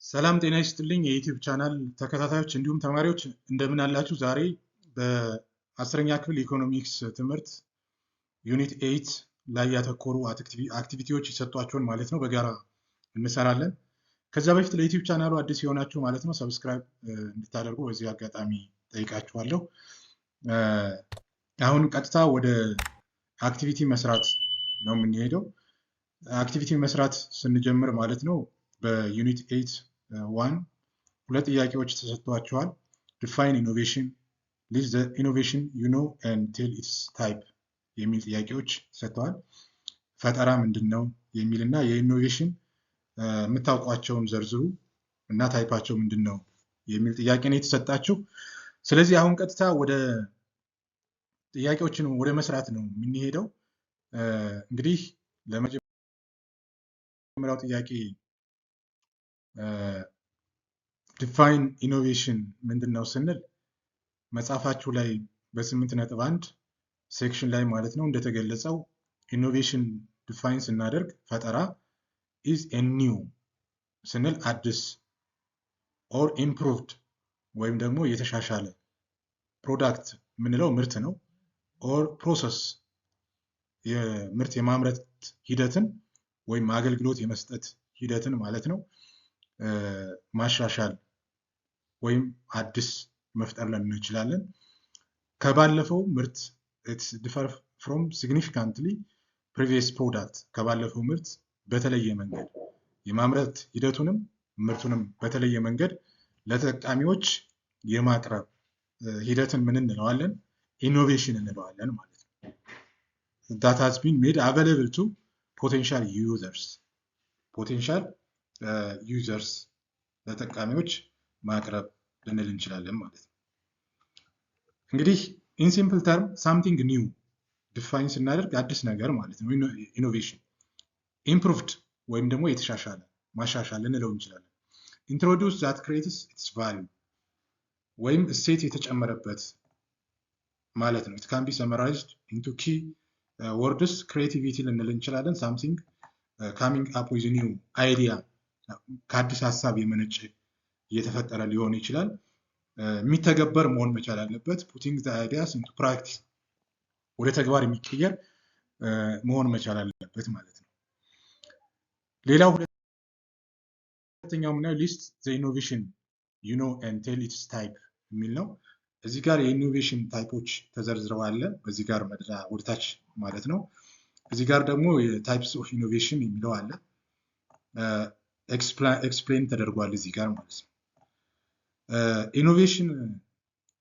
ሰላም ጤና ይስጥልኝ የዩቲዩብ ቻናል ተከታታዮች እንዲሁም ተማሪዎች እንደምን አላችሁ? ዛሬ በ10ኛ ክፍል ኢኮኖሚክስ ትምህርት ዩኒት 8 ላይ ያተኮሩ አክቲቪቲዎች ይሰጧቸውን ማለት ነው በጋራ እንሰራለን። ከዛ በፊት ለዩቲዩብ ቻናሉ አዲስ የሆናችሁ ማለት ነው ሰብስክራይብ እንድታደርጉ በዚህ አጋጣሚ ጠይቃችኋለሁ። አሁን ቀጥታ ወደ አክቲቪቲ መስራት ነው የምንሄደው። አክቲቪቲ መስራት ስንጀምር ማለት ነው በዩኒት 8 1 ሁለት ጥያቄዎች ተሰጥቷቸዋል። ዲፋይን ኢኖቬሽን ሊስት ዘ ኢኖቬሽን ዩ ኖ ኤንድ ቴል ኢትስ ታይፕ የሚል ጥያቄዎች ተሰጥተዋል። ፈጠራ ምንድን ነው የሚል እና የኢኖቬሽን የምታውቋቸውን ዘርዝሩ እና ታይፓቸው ምንድን ነው የሚል ጥያቄ ነው የተሰጣችሁ። ስለዚህ አሁን ቀጥታ ወደ ጥያቄዎችን ወደ መስራት ነው የምንሄደው። እንግዲህ ለመጀመሪያው ጥያቄ ዲፋይን ኢኖቬሽን ምንድን ነው ስንል መጽሐፋችሁ ላይ በ8.1 ሴክሽን ላይ ማለት ነው እንደተገለጸው ኢኖቬሽን ዲፋይን ስናደርግ ፈጠራ ኢዝ ኤ ኒው ስንል አዲስ ኦር ኢምፕሩቭድ ወይም ደግሞ የተሻሻለ ፕሮዳክት የምንለው ምርት ነው። ኦር ፕሮሰስ የምርት የማምረት ሂደትን ወይም አገልግሎት የመስጠት ሂደትን ማለት ነው ማሻሻል ወይም አዲስ መፍጠር ልን እንችላለን። ከባለፈው ምርት differ from significantly previous product ከባለፈው ምርት በተለየ መንገድ የማምረት ሂደቱንም ምርቱንም በተለየ መንገድ ለተጠቃሚዎች የማቅረብ ሂደትን ምን እንለዋለን? ኢኖቬሽን እንለዋለን ማለት ነው። that has been made available to potential users ለተጠቃሚዎች ማቅረብ ልንል እንችላለን ማለት ነው። እንግዲህ in simple term something new define ስናደርግ አዲስ ነገር ማለት ነው ኢኖቬሽን። improved ወይም ደግሞ የተሻሻለ ማሻሻል ልንለው እንችላለን። introduce that creates its value ወይም እሴት የተጨመረበት ማለት ነው። it can be summarized into key words creativity ልንል እንችላለን። something coming up with a new idea ከአዲስ ሀሳብ የመነጨ እየተፈጠረ ሊሆን ይችላል። የሚተገበር መሆን መቻል አለበት። putting the ideas into practice ወደ ተግባር የሚቀየር መሆን መቻል አለበት ማለት ነው። ሌላው ሁለተኛው ምናየው ሊስት the innovation you know and tell its type የሚል ነው። እዚህ ጋር የኢኖቬሽን ታይፖች ተዘርዝረው አለ በዚህ ጋር ወደታች ማለት ነው። እዚህ ጋር ደግሞ የታይፕስ ኦፍ ኢኖቬሽን የሚለው አለ ኤክስፕሌን ተደርጓል እዚህ ጋር ማለት ነው። ኢኖቬሽን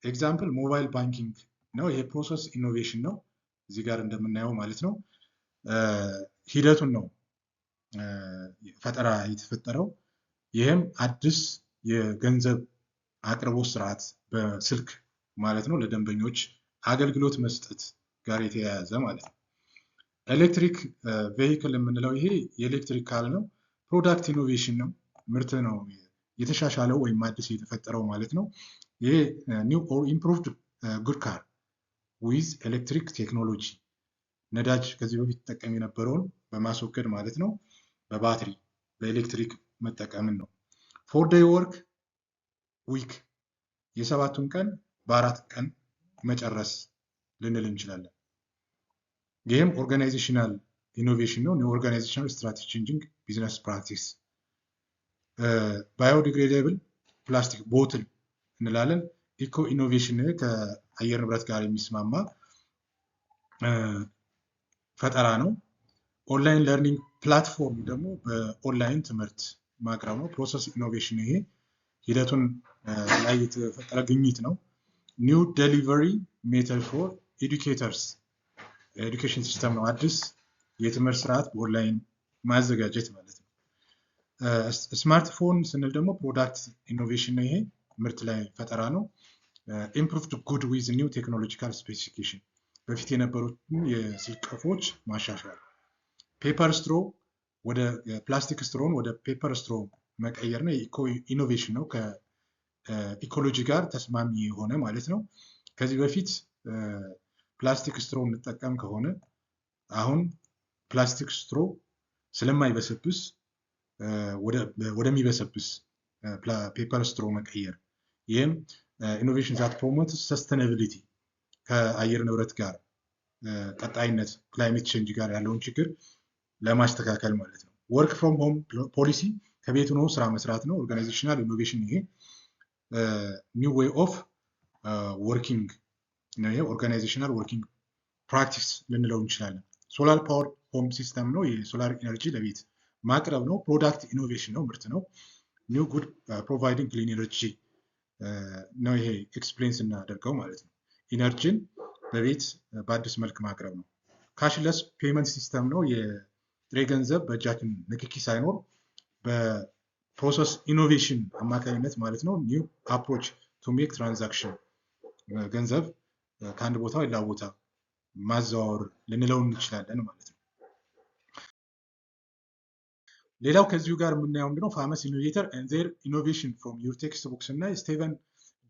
ኤግዛምፕል ሞባይል ባንኪንግ ነው። ይሄ ፕሮሰስ ኢኖቬሽን ነው እዚህ ጋር እንደምናየው ማለት ነው። ሂደቱን ነው ፈጠራ የተፈጠረው። ይህም አዲስ የገንዘብ አቅርቦት ስርዓት በስልክ ማለት ነው ለደንበኞች አገልግሎት መስጠት ጋር የተያያዘ ማለት ነው። ኤሌክትሪክ ቬሂክል የምንለው ይሄ የኤሌክትሪካል ነው። ፕሮዳክት ኢኖቬሽን ነው። ምርት ነው የተሻሻለው ወይም አዲስ የተፈጠረው ማለት ነው። ይሄ ኒው ኦር ኢምፕሩቭድ ጉድ ካር ዊዝ ኤሌክትሪክ ቴክኖሎጂ ነዳጅ ከዚህ በፊት ተጠቀም የነበረውን በማስወገድ ማለት ነው በባትሪ በኤሌክትሪክ መጠቀምን ነው። 4 day work week የሰባቱን ቀን በ4 ቀን መጨረስ ልንል እንችላለን። ይህም ኦርጋናይዜሽናል ኢኖቬሽን ነው። ኒው ኦርጋናይዜሽናል ስትራቴጂ ቼንጂንግ ቢዝነስ ፕራክቲስ። ባዮዲግሬደብል ፕላስቲክ ቦትል እንላለን። ኢኮ ኢኖቬሽን ከአየር ንብረት ጋር የሚስማማ ፈጠራ ነው። ኦንላይን ለርኒንግ ፕላትፎርም ደግሞ በኦንላይን ትምህርት ማቅረብ ነው። ፕሮሰስ ኢኖቬሽን ይሄ ሂደቱን ላይ የተፈጠረ ግኝት ነው። ኒው ዴሊቨሪ ሜተድ ፎር ኤዱኬተርስ ኤዱኬሽን ሲስተም ነው። አዲስ የትምህርት ስርዓት በኦንላይን ማዘጋጀት ማለት ነው። ስማርትፎን ስንል ደግሞ ፕሮዳክት ኢኖቬሽን ነው። ይሄ ምርት ላይ ፈጠራ ነው። ኢምፕሩቭድ ጉድ ዊዝ ኒው ቴክኖሎጂካል ስፔሲፊኬሽን በፊት የነበሩትን የስልክ ቀፎች ማሻሻል። ፔፐር ስትሮ ወደ ፕላስቲክ ስትሮን ወደ ፔፐር ስትሮ መቀየር ነው። ኢኮ ኢኖቬሽን ነው። ከኢኮሎጂ ጋር ተስማሚ የሆነ ማለት ነው። ከዚህ በፊት ፕላስቲክ ስትሮ እንጠቀም ከሆነ አሁን ፕላስቲክ ስትሮ ስለማይበሰብስ ወደሚበሰብስ ፔፐር ስትሮ መቀየር። ይህም ኢኖቬሽን ዛት ፕሮሞት ሰስተናቢሊቲ ከአየር ንብረት ጋር ቀጣይነት ክላይሜት ቼንጅ ጋር ያለውን ችግር ለማስተካከል ማለት ነው። ወርክ ፍሮም ሆም ፖሊሲ ከቤት ሆኖ ስራ መስራት ነው። ኦርጋናይዜሽናል ኢኖቬሽን ይሄ ኒው ዌይ ኦፍ ወርኪንግ ነው። ይሄ ኦርጋናይዜሽናል ወርኪንግ ፕራክቲስ ልንለው እንችላለን። ሶላር ፓወር ሆም ሲስተም ነው። የሶላር ኢነርጂ ለቤት ማቅረብ ነው። ፕሮዳክት ኢኖቬሽን ነው፣ ምርት ነው። ኒው ጉድ ፕሮቫይዲንግ ክሊን ኢነርጂ ነው። ይሄ ኤክስፕሌን ስናደርገው ማለት ነው። ኢነርጂን በቤት በአዲስ መልክ ማቅረብ ነው። ካሽለስ ፔመንት ሲስተም ነው። የጥሬ ገንዘብ በእጃችን ንክኪ ሳይኖር በፕሮሰስ ኢኖቬሽን አማካኝነት ማለት ነው። ኒው አፕሮች ቱ ሜክ ትራንዛክሽን ገንዘብ ከአንድ ቦታ ሌላ ቦታ ማዘዋወር ልንለው እንችላለን ማለት ነው። ሌላው ከዚሁ ጋር የምናየው ምንድነው? ፋመስ ኢኖቬተር ኤንድ ዜር ኢኖቬሽን ፍሮም ዩር ቴክስት ቡክስ እና ስቴቨን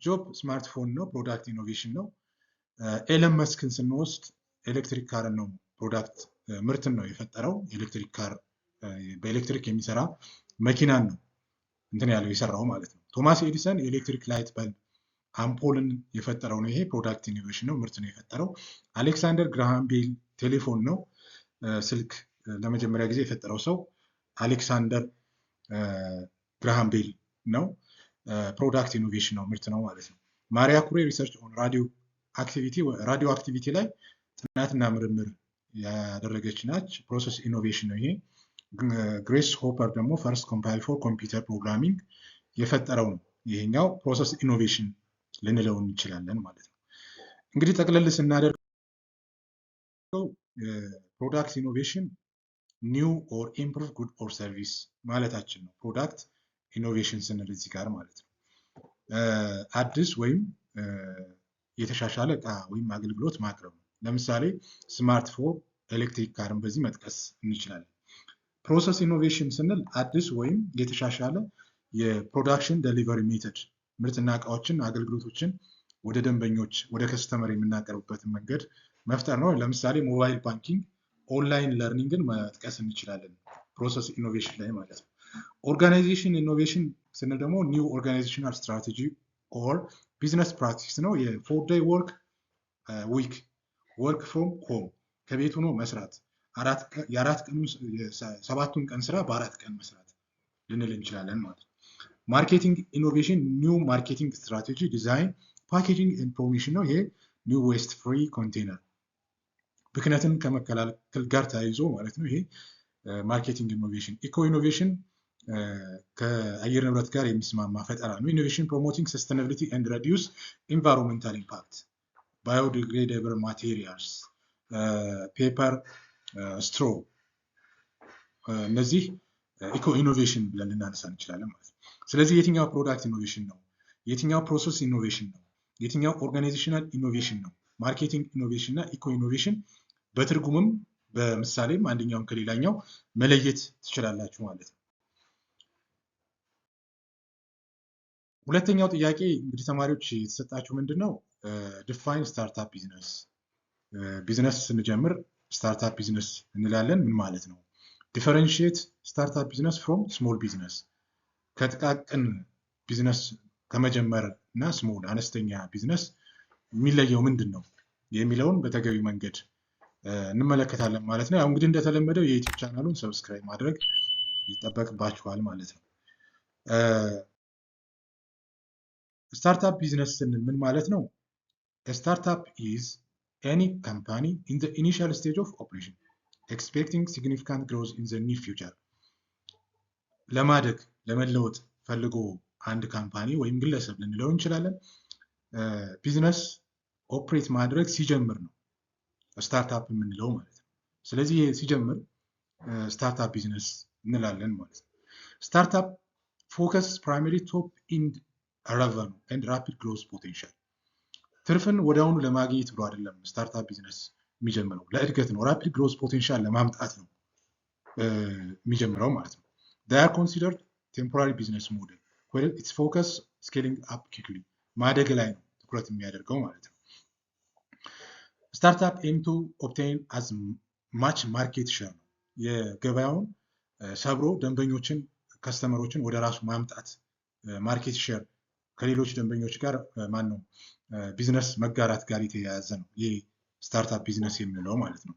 ጆብ ስማርትፎን ነው፣ ፕሮዳክት ኢኖቬሽን ነው። ኤለን መስክን ስንወስድ ኤሌክትሪክ ካርን ነው ፕሮዳክት ምርትን ነው የፈጠረው። ኤሌክትሪክ ካር በኤሌክትሪክ የሚሰራ መኪናን ነው እንትን ያለው የሰራው ማለት ነው። ቶማስ ኤዲሰን የኤሌክትሪክ ላይት በልብ አምፖልን የፈጠረው ነው። ይሄ ፕሮዳክት ኢኖቬሽን ነው፣ ምርት ነው የፈጠረው። አሌክሳንደር ግራሃም ቤል ቴሌፎን ነው፣ ስልክ ለመጀመሪያ ጊዜ የፈጠረው ሰው አሌክሳንደር ግራሃም ቤል ነው። ፕሮዳክት ኢኖቬሽን ነው፣ ምርት ነው ማለት ነው። ማሪያ ኩሬ ሪሰርች ኦን ራዲዮ አክቲቪቲ ላይ ጥናትና ምርምር ያደረገች ናች። ፕሮሰስ ኢኖቬሽን ነው ይሄ። ግሬስ ሆፐር ደግሞ ፈርስት ኮምፓይል ፎር ኮምፒውተር ፕሮግራሚንግ የፈጠረው ነው። ይሄኛው ፕሮሰስ ኢኖቬሽን ልንለው እንችላለን ማለት ነው። እንግዲህ ጠቅለል ስናደርገው ፕሮዳክት ኢኖቬሽን ኒው ኦር ኢምፕሩቭ ጉድ ኦር ሰርቪስ ማለታችን ነው። ፕሮዳክት ኢኖቬሽን ስንል እዚህ ጋር ማለት ነው አዲስ ወይም የተሻሻለ እቃ ወይም አገልግሎት ማቅረብ ነው። ለምሳሌ ስማርትፎን፣ ኤሌክትሪክ ካርን በዚህ መጥቀስ እንችላለን። ፕሮሰስ ኢኖቬሽን ስንል አዲስ ወይም የተሻሻለ የፕሮዳክሽን ደሊቨሪ ሜተድ ምርትና እቃዎችን አገልግሎቶችን ወደ ደንበኞች ወደ ከስተመር የምናቀርብበትን መንገድ መፍጠር ነው። ለምሳሌ ሞባይል ባንኪንግ፣ ኦንላይን ለርኒንግን መጥቀስ እንችላለን ፕሮሰስ ኢኖቬሽን ላይ ማለት ነው። ኦርጋናይዜሽን ኢኖቬሽን ስንል ደግሞ ኒው ኦርጋናይዜሽናል ስትራቴጂ ኦር ቢዝነስ ፕራክቲስ ነው። የፎር ዴይ ወርክ ዊክ፣ ወርክ ፍሮም ሆም ከቤት ሆኖ መስራት፣ ሰባቱን ቀን ስራ በ4 ቀን መስራት ልንል እንችላለን ማለት ነው። ማርኬቲንግ ኢኖቬሽን ኒው ማርኬቲንግ ስትራቴጂ ዲዛይን፣ ፓኬጂንግ ኤንድ ፕሮሞሽን ነው። ይሄ ኒው ዌስት ፍሪ ኮንቴነር ብክነትን ከመከላከል ጋር ተያይዞ ማለት ነው። ይሄ ማርኬቲንግ ኢኖቬሽን። ኢኮ ኢኖቬሽን ከአየር ንብረት ጋር የሚስማማ ፈጠራ ነው። ኢኖቬሽን ፕሮሞቲንግ ሰስተናቢሊቲ ኤንድ ሬዲዩስ ኢንቫይሮንመንታል ኢምፓክት፣ ባዮዲግሬደብል ማቴሪያልስ፣ ፔፐር፣ ስትሮ፣ እነዚህ ኢኮ ኢኖቬሽን ብለን ልናነሳ እንችላለን ማለት ነው። ስለዚህ የትኛው ፕሮዳክት ኢኖቬሽን ነው? የትኛው ፕሮሰስ ኢኖቬሽን ነው? የትኛው ኦርጋናይዜሽናል ኢኖቬሽን ነው? ማርኬቲንግ ኢኖቬሽን እና ኢኮ ኢኖቬሽን በትርጉምም በምሳሌም አንደኛውን ከሌላኛው መለየት ትችላላችሁ ማለት ነው። ሁለተኛው ጥያቄ እንግዲህ ተማሪዎች የተሰጣችሁ ምንድን ነው? ዲፋይን ስታርታፕ ቢዝነስ። ቢዝነስ ስንጀምር ስታርታፕ ቢዝነስ እንላለን። ምን ማለት ነው? ዲፈረንሺየት ስታርታፕ ቢዝነስ ፍሮም ስሞል ቢዝነስ። ከጥቃቅን ቢዝነስ ከመጀመር እና ስሞል አነስተኛ ቢዝነስ የሚለየው ምንድን ነው የሚለውን በተገቢ መንገድ እንመለከታለን ማለት ነው። ያው እንግዲህ እንደተለመደው የዩቲዩብ ቻናሉን ሰብስክራይብ ማድረግ ይጠበቅባችኋል ማለት ነው። ስታርታፕ ቢዝነስ ስንል ምን ማለት ነው? ስታርታፕ ኢዝ ኤኒ ካምፓኒ ኢን ዘ ኢኒሺያል ስቴጅ ኦፍ ኦፕሬሽን ኤክስፔክቲንግ ሲግኒፊካንት ግሮዝ ኢን ዘ ኒር ፊውቸር። ለማደግ ለመለወጥ ፈልጎ አንድ ካምፓኒ ወይም ግለሰብ ልንለው እንችላለን ቢዝነስ ኦፕሬት ማድረግ ሲጀምር ነው ስታርታፕ የምንለው ማለት ነው። ስለዚህ ሲጀምር ስታርታፕ ቢዝነስ እንላለን ማለት ነው። ስታርታፕ ፎከስ ፕራይመሪ ቶፕ ኢንድ ረቨኑ ኤንድ ራፒድ ግሮዝ ፖቴንሻል። ትርፍን ወዲያውኑ ለማግኘት ብሎ አይደለም ስታርታፕ ቢዝነስ የሚጀምረው፣ ለእድገት ነው። ራፒድ ግሮዝ ፖቴንሻል ለማምጣት ነው የሚጀምረው ማለት ነው። they are considered temporary business model where its focus scaling up quickly፣ ማደግ ላይ ነው ትኩረት የሚያደርገው ማለት ነው። ስታርታፕ ኤም ቱ ኦብቴን አዝ ማች ማርኬት ሼር ነው። የገበያውን ሰብሮ ደንበኞችን ከስተመሮችን ወደ ራሱ ማምጣት ማርኬት ሼር ከሌሎች ደንበኞች ጋር ማን ነው ቢዝነስ መጋራት ጋር የተያያዘ ነው። ይህ ስታርታፕ ቢዝነስ የምንለው ማለት ነው።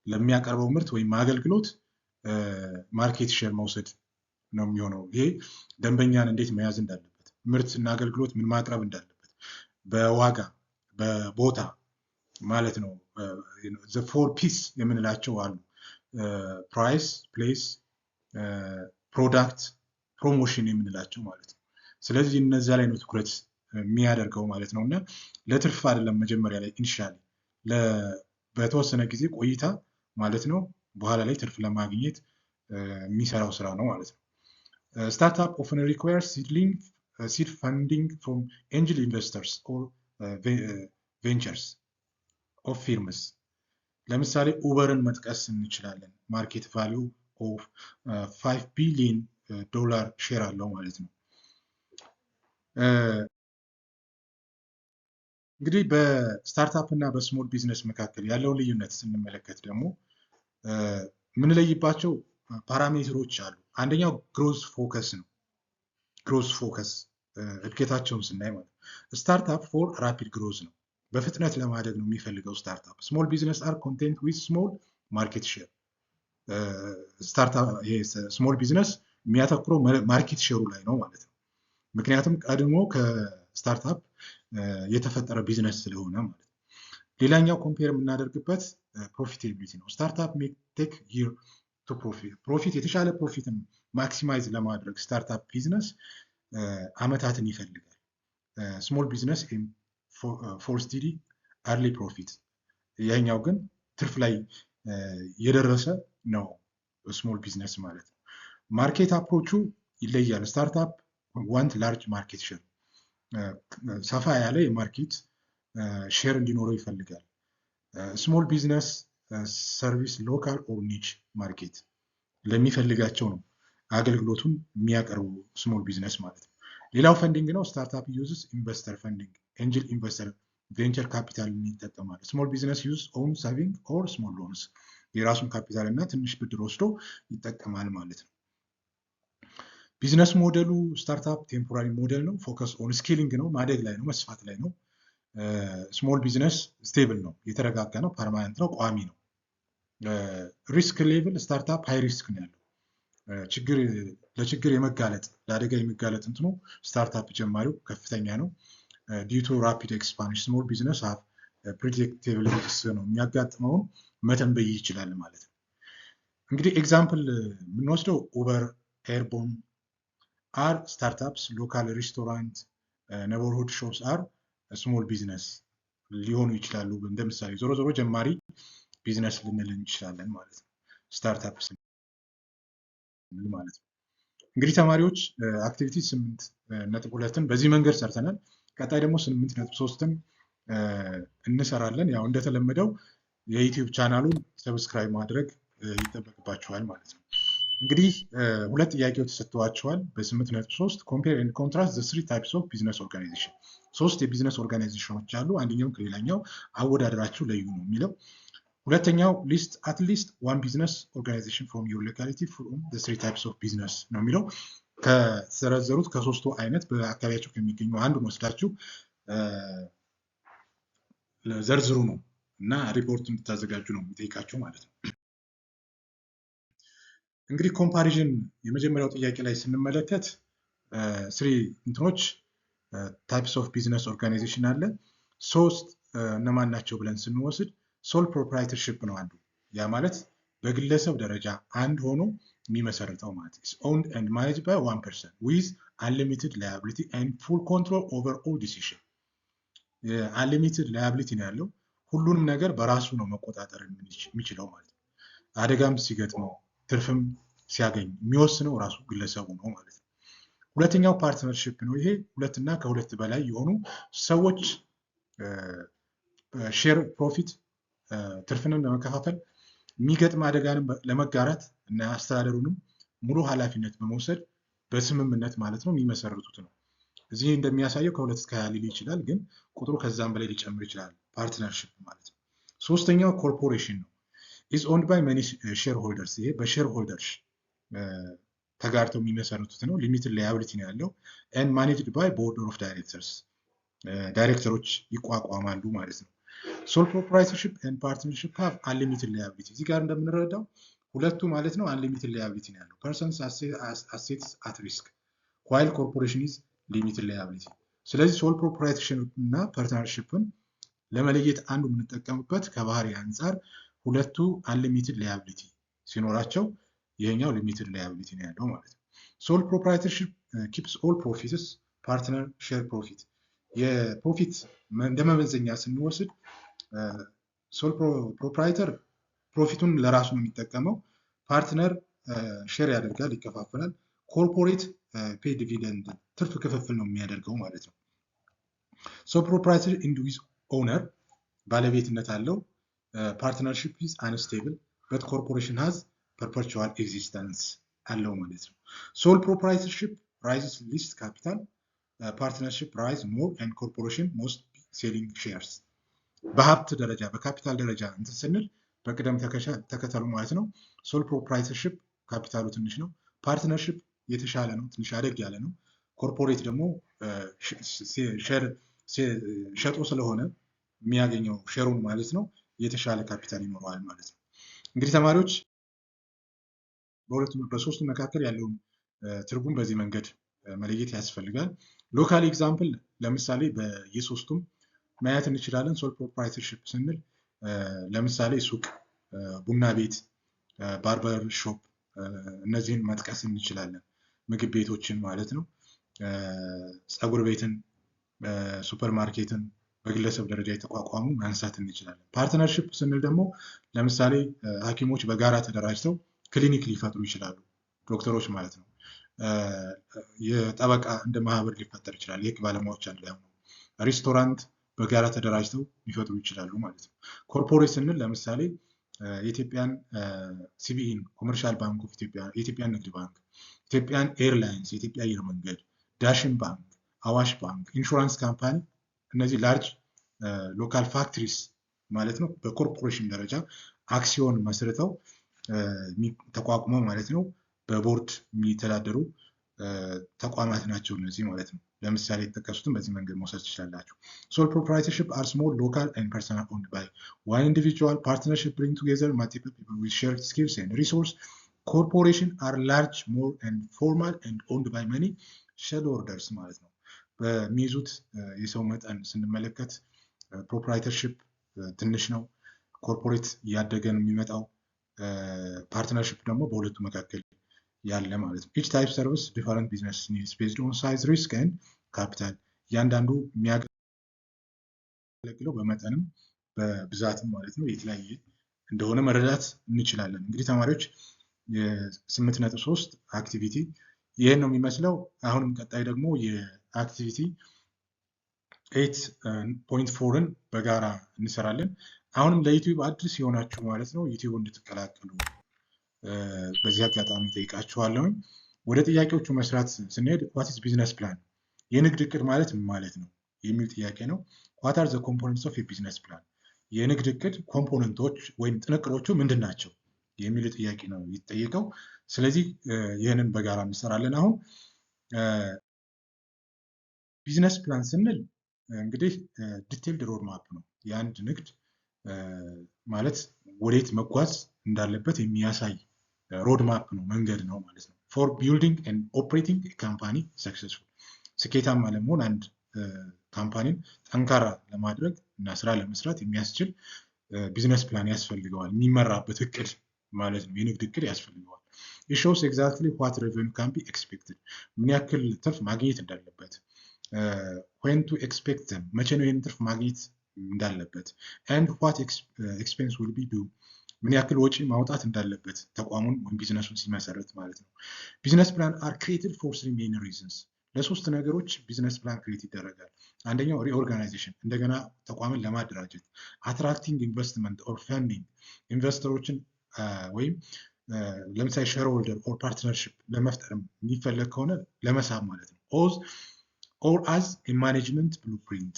ለሚያቀርበው ምርት ወይም አገልግሎት ማርኬት ሼር መውሰድ ነው የሚሆነው። ይሄ ደንበኛን እንዴት መያዝ እንዳለበት፣ ምርት እና አገልግሎት ምን ማቅረብ እንዳለበት፣ በዋጋ በቦታ ማለት ነው። ዘ ፎር ፒስ የምንላቸው አሉ። ፕራይስ፣ ፕሌስ፣ ፕሮዳክት፣ ፕሮሞሽን የምንላቸው ማለት ነው። ስለዚህ እነዚያ ላይ ነው ትኩረት የሚያደርገው ማለት ነው። እና ለትርፍ አይደለም መጀመሪያ ላይ ኢኒሻሊ በተወሰነ ጊዜ ቆይታ ማለት ነው በኋላ ላይ ትርፍ ለማግኘት የሚሰራው ስራ ነው ማለት ነው። ስታርታፕ ኦፍን ሪኳየርስ ሲድ ፈንዲንግ ፍሮም ኤንጅል ኢንቨስተርስ ኦር ቬንቸርስ ኦፍ ፊርምስ። ለምሳሌ ኡበርን መጥቀስ እንችላለን። ማርኬት ቫሊዩ ኦፍ 5 ቢሊዮን ዶላር ሼር አለው ማለት ነው። እንግዲህ በስታርታፕ እና በስሞል ቢዝነስ መካከል ያለውን ልዩነት ስንመለከት ደግሞ የምንለይባቸው ፓራሜትሮች አሉ። አንደኛው ግሮዝ ፎከስ ነው። ግሮዝ ፎከስ እድገታቸውን ስናይ ማለት ነው። ስታርታፕ ፎር ራፒድ ግሮዝ ነው። በፍጥነት ለማደግ ነው የሚፈልገው ስታርታፕ። ስሞል ቢዝነስ አር ኮንቴንት ዊዝ ስሞል ማርኬት ሼር። ስሞል ቢዝነስ የሚያተኩረው ማርኬት ሼሩ ላይ ነው ማለት ነው። ምክንያቱም ቀድሞ ከስታርታፕ የተፈጠረ ቢዝነስ ስለሆነ ማለት ነው። ሌላኛው ኮምፔር የምናደርግበት ፕሮፊታቢሊቲ ነው። ስታርታፕ ሜክ ቴክ ይር ቱ ፕሮፊት የተሻለ ፕሮፊትን ማክሲማይዝ ለማድረግ ስታርታፕ ቢዝነስ አመታትን ይፈልጋል። ስሞል ቢዝነስ ፎር ስቲዲ አርሊ ፕሮፊት። ያኛው ግን ትርፍ ላይ የደረሰ ነው ስሞል ቢዝነስ ማለት ነው። ማርኬት አፕሮቹ ይለያል። ስታርታፕ ዋንት ላርጅ ማርኬት ሼር፣ ሰፋ ያለ የማርኬት ሼር እንዲኖረው ይፈልጋል። ስሞል ቢዝነስ ሰርቪስ ሎካል ኦር ኒች ማርኬት ለሚፈልጋቸው ነው አገልግሎቱን የሚያቀርቡ ስሞል ቢዝነስ ማለት ነው። ሌላው ፈንዲንግ ነው። ስታርታፕ ዩዝስ ኢንቨስተር ፈንዲንግ፣ ኤንጅል ኢንቨስተር፣ ቬንቸር ካፒታል ይጠቀማል። ስሞል ቢዝነስ ዩዝ ኦን ሳቪንግ ኦር ስሞል ሎንስ፣ የራሱን ካፒታል እና ትንሽ ብድር ወስዶ ይጠቀማል ማለት ነው። ቢዝነስ ሞዴሉ ስታርታፕ ቴምፖራሪ ሞዴል ነው። ፎከስ ኦን ስኬሊንግ ነው፣ ማደግ ላይ ነው፣ መስፋት ላይ ነው። ስሞል ቢዝነስ ስቴብል ነው፣ የተረጋጋ ነው፣ ፐርማነንት ነው፣ ቋሚ ነው። ሪስክ ሌቭል ስታርታፕ ሃይ ሪስክ ነው ያለው። ለችግር የመጋለጥ ለአደጋ የመጋለጥ እንትኑ ስታርታፕ ጀማሪው ከፍተኛ ነው። ዲቱ ራፒድ ኤክስፓንሽን ስሞል ቢዝነስ ፕሪዲክቴብል ሪስክ ነው፣ የሚያጋጥመውን መተንበይ ይችላል ማለት ነው። እንግዲህ ኤግዛምፕል የምንወስደው ኡበር፣ ኤርቦን አር ስታርታፕስ፣ ሎካል ሬስቶራንት፣ ኔበርሁድ ሾፕስ አር ስሞል ቢዝነስ ሊሆኑ ይችላሉ። እንደ ምሳሌ ዞሮ ዞሮ ጀማሪ ቢዝነስ ልንል እንችላለን ማለት ነው። ስታርታፕ ማለት ነው። እንግዲህ ተማሪዎች አክቲቪቲ 8.2ን በዚህ መንገድ ሰርተናል። ቀጣይ ደግሞ 8.3ን እንሰራለን። ያው እንደተለመደው የዩቲዩብ ቻናሉን ሰብስክራይብ ማድረግ ይጠበቅባችኋል ማለት ነው። እንግዲህ ሁለት ጥያቄዎች ተሰጥተዋችኋል በ8.3 ኮምፔር ኤንድ ኮንትራስት ዘ 3 ታይፕስ ኦፍ ቢዝነስ ኦርጋናይዜሽን። 3 የቢዝነስ ኦርጋናይዜሽኖች አሉ፣ አንደኛውን ከሌላኛው አወዳደራችሁ ለዩ ነው የሚለው። ሁለተኛው ሊስት አትሊስት ዋን ቢዝነስ ኦርጋናይዜሽን ፍሮም ዩር ሎካሊቲ ፍሮም ዘ 3 ታይፕስ ኦፍ ቢዝነስ ነው የሚለው። ከተዘረዘሩት ከሶስቱ አይነት በአካባቢያቸው ከሚገኙ አንዱን ወስዳችሁ ዘርዝሩ ነው እና ሪፖርት እንድታዘጋጁ ነው የሚጠይቃችሁ ማለት ነው። እንግዲህ ኮምፓሪዥን የመጀመሪያው ጥያቄ ላይ ስንመለከት ስሪ እንትኖች ታይፕስ ኦፍ ቢዝነስ ኦርጋናይዜሽን አለ። 3 እነማን ናቸው ብለን ስንወስድ ሶል ፕሮፕራይተርሺፕ ነው አንዱ። ያ ማለት በግለሰብ ደረጃ አንድ ሆኖ የሚመሰርተው ማለት ነው። ኦውንድ ኤንድ ማኔጅድ ባይ ዋን ፐርሰን ዊዝ አንሊሚትድ ላያቢሊቲ ኤንድ ፉል ኮንትሮል ኦቨር ኦል ዲሲሽን። አንሊሚትድ ላያቢሊቲ ነው ያለው፣ ሁሉንም ነገር በራሱ ነው መቆጣጠር የሚችለው ማለት ነው። አደጋም ሲገጥመው ትርፍም ሲያገኝ የሚወስነው ራሱ ግለሰቡ ነው ማለት ነው። ሁለተኛው ፓርትነርሺፕ ነው። ይሄ 2 እና ከ2 በላይ የሆኑ ሰዎች ሼር ፕሮፊት ትርፍንም ለመከፋፈል የሚገጥም አደጋንም ለመጋራት እና አስተዳደሩንም ሙሉ ኃላፊነት በመውሰድ በስምምነት ማለት ነው የሚመሰርቱት ነው። እዚህ እንደሚያሳየው ከ2 እስከ 20 ሊል ይችላል፣ ግን ቁጥሩ ከዛም በላይ ሊጨምር ይችላል። ፓርትነርሺፕ ማለት ነው። ሶስተኛው ኮርፖሬሽን ነው። ኢዝ ኦንድ ባይ መኒ ሼር ሆልደርስ። ይሄ በሼር ሆልደርስ ተጋርተው የሚመሰርቱት ነው። ሊሚትድ ላያቢሊቲ ነው ያለው and managed by board of directors ዳይሬክተሮች ይቋቋማሉ ማለት ነው። ሶል ፕሮፕራይተርሺፕ and partnership have unlimited liability እዚህ ጋር እንደምንረዳው ሁለቱ ማለት ነው unlimited liability ነው ያለው persons assets at risk while corporation is limited liability። ስለዚህ ሶል ፕሮፕራይተርሺፕ እና ፓርትነርሺፕን ለመለየት አንዱ የምንጠቀምበት ከባህሪ አንጻር ሁለቱ unlimited liability ሲኖራቸው ይሄኛው ሊሚትድ ላያቢሊቲ ነው ያለው ማለት ነው። ሶል ፕሮፕራይተርሺፕ ኪፕስ ኦል ፕሮፊትስ ፓርትነር ሼር ፕሮፊት የፕሮፊት እንደ መመዘኛ ስንወስድ ሶል ፕሮፕራይተር ፕሮፊቱን ለራሱ ነው የሚጠቀመው። ፓርትነር ሼር ያደርጋል፣ ይከፋፈላል። ኮርፖሬት ፔይ ዲቪደንድ ትርፍ ክፍፍል ነው የሚያደርገው ማለት ነው። ሶል ፕሮፕራይተር ኢንዲቪዝ ኦነር ባለቤትነት አለው። ፓርትነርሺፕ ኢዝ አንስቴብል በት ኮርፖሬሽን ሃዝ perpetual existence አለው ማለት ነው። ሶል ፕሮፕራይተርሺፕ rises least capital partnership rise more and corporation most selling shares በሀብት ደረጃ በካፒታል ደረጃ እንትን ስንል በቅደም ተከተሉ ማለት ነው። ሶል ፕሮፕራይተርሺፕ ካፒታሉ ትንሽ ነው። ፓርትነርሺፕ የተሻለ ነው፣ ትንሽ አደግ ያለ ነው። ኮርፖሬት ደግሞ ሸጦ ስለሆነ የሚያገኘው ሼሩን ማለት ነው የተሻለ ካፒታል ይኖረዋል ማለት ነው። እንግዲህ ተማሪዎች በሶስቱ መካከል ያለውን ትርጉም በዚህ መንገድ መለየት ያስፈልጋል። ሎካል ኤግዛምፕል ለምሳሌ በየሶስቱም ማየት እንችላለን። ሶል ፕሮፕራይተርሺፕ ስንል ለምሳሌ ሱቅ፣ ቡና ቤት፣ ባርበር ሾፕ እነዚህን መጥቀስ እንችላለን። ምግብ ቤቶችን ማለት ነው። ፀጉር ቤትን፣ ሱፐር ማርኬትን በግለሰብ ደረጃ የተቋቋሙ ማንሳት እንችላለን። ፓርትነርሺፕ ስንል ደግሞ ለምሳሌ ሐኪሞች በጋራ ተደራጅተው ክሊኒክ ሊፈጥሩ ይችላሉ። ዶክተሮች ማለት ነው። የጠበቃ እንደ ማህበር ሊፈጠር ይችላል። የህግ ባለሙያዎች አንድ ላይ ሆነው ሬስቶራንት በጋራ ተደራጅተው ሊፈጥሩ ይችላሉ ማለት ነው። ኮርፖሬት ስንል ለምሳሌ የኢትዮጵያን ሲቢኢን፣ ኮመርሻል ባንክ ኦፍ ኢትዮጵያ፣ የኢትዮጵያን ንግድ ባንክ፣ ኢትዮጵያን ኤርላይንስ፣ የኢትዮጵያ አየር መንገድ፣ ዳሽን ባንክ፣ አዋሽ ባንክ፣ ኢንሹራንስ ካምፓኒ እነዚህ ላርጅ ሎካል ፋክትሪስ ማለት ነው። በኮርፖሬሽን ደረጃ አክሲዮን መስርተው ተቋቁመው ማለት ነው በቦርድ የሚተዳደሩ ተቋማት ናቸው እነዚህ ማለት ነው። ለምሳሌ የተጠቀሱትን በዚህ መንገድ መውሰድ ትችላላችሁ። ሶል ፕሮፕራይተርሺፕ አር ስሞል ሎካል ኤንድ ፐርሰናል ኦwned by one individual. Partnership bring together multiple people with shared skills and resource. Corporation are large, more and formal and owned by many shareholders ማለት ነው። በሚይዙት የሰው መጠን ስንመለከት ፕሮፕራይተርሺፕ ትንሽ ነው። ኮርፖሬት እያደገ ነው የሚመጣው። ፓርትነርሺፕ ደግሞ በሁለቱ መካከል ያለ ማለት ነው። ኢች ታይፕ ሰርቪስ ዲፈረንት ቢዝነስ ኒድስ ቤዝድ ኦን ሳይዝ ሪስክ ኤንድ ካፒታል እያንዳንዱ የሚያገለግለው በመጠንም በብዛትም ማለት ነው የተለያየ እንደሆነ መረዳት እንችላለን። እንግዲህ ተማሪዎች የ8.3 አክቲቪቲ ይህን ነው የሚመስለው። አሁንም ቀጣይ ደግሞ የአክቲቪቲ 8.4ን በጋራ እንሰራለን። አሁንም ለዩቲዩብ አዲስ የሆናችሁ ማለት ነው ዩቲዩብ እንድትቀላቀሉ በዚህ አጋጣሚ ጠይቃችኋለሁ። ወደ ጥያቄዎቹ መስራት ስንሄድ ዋት ኢዝ ቢዝነስ ፕላን የንግድ እቅድ ማለት ምን ማለት ነው የሚል ጥያቄ ነው። ዋት አር ዘ ኮምፖነንትስ ኦፍ የቢዝነስ ፕላን የንግድ እቅድ ኮምፖነንቶች ወይም ጥንቅሮቹ ምንድን ናቸው የሚል ጥያቄ ነው የተጠየቀው። ስለዚህ ይህንን በጋራ እንሰራለን። አሁን ቢዝነስ ፕላን ስንል እንግዲህ ዲቴይልድ ሮድ ማፕ ነው። የአንድ ንግድ ማለት ወዴት መጓዝ እንዳለበት የሚያሳይ ሮድ ማፕ ነው፣ መንገድ ነው ማለት ነው። ፎር ቢልዲንግ ኤንድ ኦፕሬቲንግ ካምፓኒ ሰክሰስፉል ስኬታማ ለመሆን አንድ ካምፓኒን ጠንካራ ለማድረግ እና ስራ ለመስራት የሚያስችል ቢዝነስ ፕላን ያስፈልገዋል። የሚመራበት እቅድ ማለት ነው። የንግድ እቅድ ያስፈልገዋል። it shows exactly what revenue can be expected ምን ያክል ትርፍ ማግኘት እንዳለበት when to expect them መቼ ነው ይህን ትርፍ ማግኘት እንዳለበት and what expense will be due ምን ያክል ወጪ ማውጣት እንዳለበት ተቋሙን ወይም ቢዝነሱን ሲመሰረት ማለት ነው። ቢዝነስ ፕላን are created for three main reasons ለሶስት ነገሮች ቢዝነስ ፕላን ክሬት ይደረጋል። አንደኛው ሪኦርጋናይዜሽን እንደገና ተቋምን ለማደራጀት፣ አትራክቲንግ ኢንቨስትመንት ኦር ፈንዲንግ ኢንቨስተሮችን ወይም ለምሳሌ ሼር ሆልደር ኦር ፓርትነርሺፕ ለመፍጠር የሚፈለግ ከሆነ ለመሳብ ማለት ነው። ኦር አዝ ማኔጅመንት ብሉፕሪንት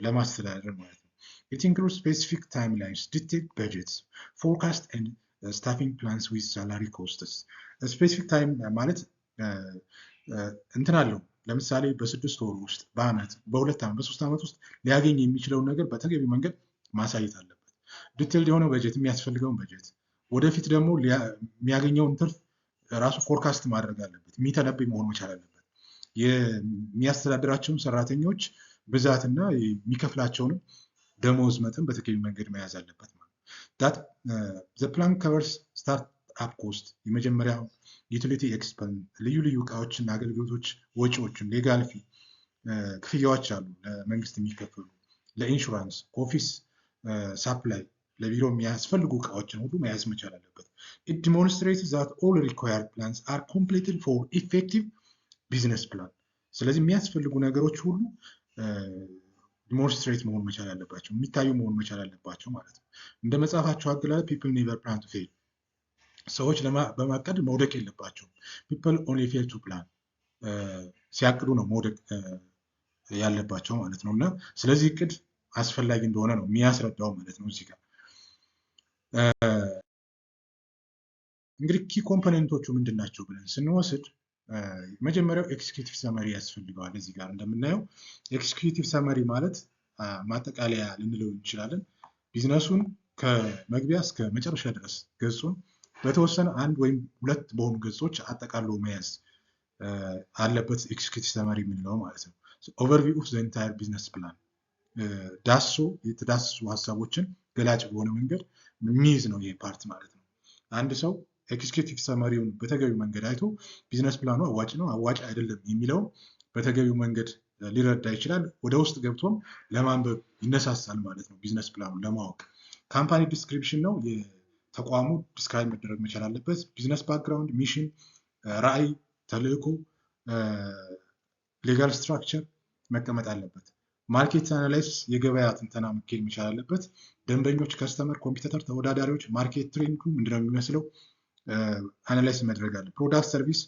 ለማስተዳደር ማለት ነው። It includes specific timelines, detailed budgets, forecast and staffing plans with salary costs ስፔሲፊክ ታይም ማለት እንትን አለው። ለምሳሌ በ6 ወር ውስጥ በአመት በ2 ዓመት በ3 ዓመት ውስጥ ሊያገኝ የሚችለውን ነገር በተገቢ መንገድ ማሳየት አለበት። ዲቴልድ የሆነ በጀት የሚያስፈልገውን በጀት ወደፊት ደግሞ የሚያገኘውን ትርፍ ራሱ ፎርካስት ማድረግ አለበት። የሚተነብይ መሆን መቻል አለበት። የሚያስተዳድራቸውን ሰራተኞች ብዛትና የሚከፍላቸውንም ደሞዝ መጠን በተገቢ መንገድ መያዝ አለበት ማለት ነው። ዘ ፕላን ከቨርስ ስታርት አፕ ኮስት የመጀመሪያው ዩቲሊቲ ኤክስፐንስ ልዩ ልዩ እቃዎችና አገልግሎቶች ወጪዎችን፣ ሌጋል ፊ ክፍያዎች አሉ ለመንግስት የሚከፈሉ፣ ለኢንሹራንስ፣ ኦፊስ ሳፕላይ፣ ለቢሮ የሚያስፈልጉ እቃዎችን ሁሉ መያዝ መቻል አለበት። ኢት ዲሞንስትሬትስ ዛት ኦል ሪኳየርድ ፕላንስ አር ኮምፕሊትድ ፎር ኢፌክቲቭ ቢዝነስ ፕላን። ስለዚህ የሚያስፈልጉ ነገሮች ሁሉ ዲሞንስትሬት መሆን መቻል አለባቸው፣ የሚታዩ መሆን መቻል አለባቸው ማለት ነው። እንደ መጽሐፋቸው አገላለጽ ፒፕል ኔቨር ፕላን ቱ ፌል፣ ሰዎች በማቀድ መውደቅ የለባቸውም። ፒፕል ኦንሊ ፌል ቱ ፕላን፣ ሲያቅዱ ነው መውደቅ ያለባቸው ማለት ነው። እና ስለዚህ እቅድ አስፈላጊ እንደሆነ ነው የሚያስረዳው ማለት ነው። እዚህ ጋር እንግዲህ ኪ ኮምፖነንቶቹ ምንድን ናቸው ብለን ስንወስድ መጀመሪያው ኤክስኪዩቲቭ ሰመሪ ያስፈልገዋል። እዚህ ጋር እንደምናየው ኤክስኪዩቲቭ ሰመሪ ማለት ማጠቃለያ ልንለው እንችላለን። ቢዝነሱን ከመግቢያ እስከ መጨረሻ ድረስ ገጹን በተወሰነ 1 ወይም 2 በሆኑ ገጾች አጠቃሎ መያዝ አለበት ኤክስኪዩቲቭ ሰመሪ የምንለው ማለት ነው። ኦቨርቪው ኦፍ ዘ ኢንታየር ቢዝነስ ፕላን ዳሶ የተዳሰሱ ሀሳቦችን ገላጭ በሆነ መንገድ የሚይዝ ነው ይሄ ፓርት ማለት ነው። አንድ ሰው ኤክስኪዩቲቭ ሰመሪውን በተገቢው መንገድ አይቶ ቢዝነስ ፕላኑ አዋጭ ነው አዋጭ አይደለም የሚለውን በተገቢው መንገድ ሊረዳ ይችላል። ወደ ውስጥ ገብቶም ለማንበብ ይነሳሳል ማለት ነው። ቢዝነስ ፕላኑን ለማወቅ ካምፓኒ ዲስክሪፕሽን ነው የተቋሙ ዲስክራይብ መደረግ መቻል አለበት። ቢዝነስ ባክግራውንድ፣ ሚሽን፣ ራዕይ፣ ተልእኮ፣ ሌጋል ስትራክቸር መቀመጥ አለበት። ማርኬት አናላይሲስ የገበያ ትንተና መካሄድ መቻል አለበት። ደንበኞች፣ ከስተመር፣ ኮምፒውተር፣ ተወዳዳሪዎች፣ ማርኬት ትሬንዱ ምንድነው የሚመስለው አናላይስ መድረግ አለ። ፕሮዳክት ሰርቪስ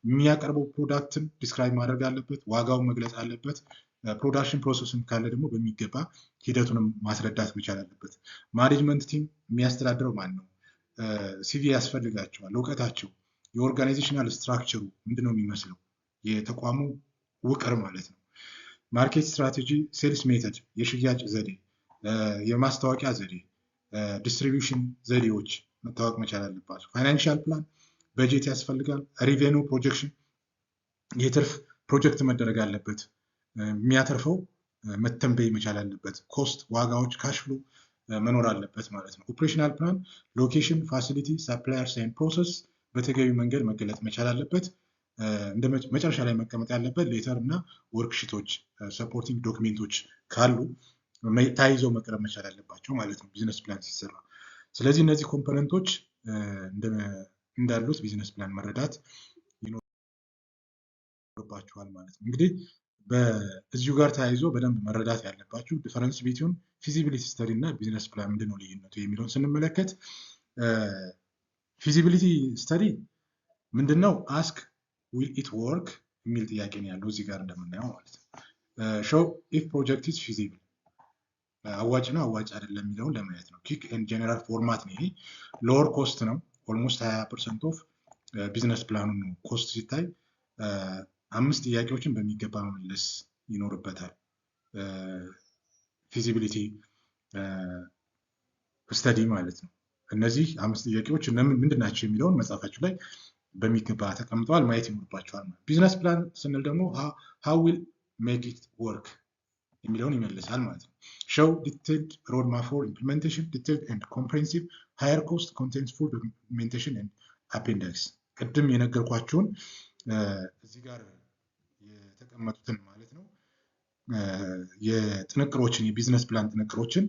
የሚያቀርበው ፕሮዳክትን ዲስክራይብ ማድረግ አለበት። ዋጋውን መግለጽ አለበት። ፕሮዳክሽን ፕሮሰስን ካለ ደግሞ በሚገባ ሂደቱንም ማስረዳት መቻል አለበት። ማኔጅመንት ቲም የሚያስተዳድረው ማን ነው? ሲቪ ያስፈልጋቸዋል። እውቀታቸው፣ የኦርጋናይዜሽናል ስትራክቸሩ ምንድነው የሚመስለው የተቋሙ ውቅር ማለት ነው። ማርኬት ስትራቴጂ፣ ሴልስ ሜተድ፣ የሽያጭ ዘዴ፣ የማስታወቂያ ዘዴ፣ ዲስትሪቢዩሽን ዘዴዎች መታወቅ መቻል አለባቸው። ፋይናንሻል ፕላን፣ በጀት ያስፈልጋል። ሪቬኑ ፕሮጀክሽን፣ የትርፍ ፕሮጀክት መደረግ አለበት። የሚያተርፈው መተንበይ መቻል አለበት። ኮስት፣ ዋጋዎች፣ ካሽፍሎ መኖር አለበት ማለት ነው። ኦፕሬሽናል ፕላን፣ ሎኬሽን፣ ፋሲሊቲ፣ ሳፕላየርስ ኤንድ ፕሮሰስ በተገቢ መንገድ መገለጥ መቻል አለበት። እንደ መጨረሻ ላይ መቀመጥ ያለበት ሌተር እና ወርክሽቶች፣ ሰፖርቲንግ ዶክሜንቶች ካሉ ተያይዘው መቅረብ መቻል አለባቸው ማለት ነው ቢዝነስ ፕላን ሲሰራ። ስለዚህ እነዚህ ኮምፖነንቶች እንዳሉት ቢዝነስ ፕላን መረዳት ይኖርባችኋል ማለት ነው። እንግዲህ በዚሁ ጋር ተያይዞ በደንብ መረዳት ያለባችሁ ዲፈረንስ ቢትዊን ፊዚቢሊቲ ስተዲ እና ቢዝነስ ፕላን ምንድነው ልዩነቱ የሚለውን ስንመለከት ፊዚቢሊቲ ስተዲ ምንድነው? አስክ ዊል ኢት ወርክ የሚል ጥያቄ ነው ያለው እዚህ ጋር እንደምናየው ማለት ነው። ሾው ኢፍ ፕሮጀክት ኢዝ ፊዚብል አዋጭ ነው አዋጭ አይደለም የሚለውን ለማየት ነው። ኪክ ኤንድ ጀነራል ፎርማት ነው ይሄ። ሎወር ኮስት ነው። ኦልሞስት 20% ኦፍ ቢዝነስ ፕላኑን ነው ኮስት ሲታይ 5 ጥያቄዎችን በሚገባ መመለስ ይኖርበታል። ፊዚቢሊቲ ስተዲ ማለት ነው። እነዚህ 5 ጥያቄዎች ምንድን ናቸው የሚለውን መጽሐፋችሁ ላይ በሚገባ ተቀምጠዋል፣ ማየት ይኖርባቸዋል። ቢዝነስ ፕላን ስንል ደግሞ how will make it work የሚለውን ይመልሳል ማለት ነው። show detailed roadmap for implementation, detailed and comprehensive, higher cost, contains full documentation and appendix። ቅድም የነገርኳችሁን እዚህ ጋር የተቀመጡትን ማለት ነው የጥንቅሮችን የቢዝነስ ፕላን ጥንቅሮችን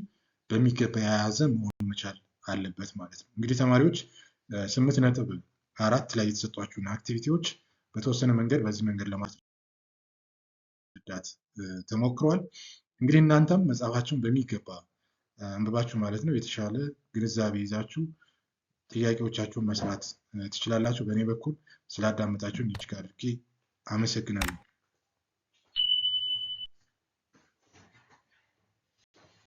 በሚገባ የያዘ መሆን መቻል አለበት ማለት ነው። እንግዲህ ተማሪዎች 8.4 ላይ የተሰጧችሁን አክቲቪቲዎች በተወሰነ መንገድ በዚህ መንገድ ለማስረዳት ተሞክሯል። እንግዲህ እናንተም መጽሐፋችሁን በሚገባ አንብባችሁ ማለት ነው የተሻለ ግንዛቤ ይዛችሁ ጥያቄዎቻችሁን መስራት ትችላላችሁ። በእኔ በኩል ስላዳመጣችሁን እጅግ አድርጌ አመሰግናለሁ።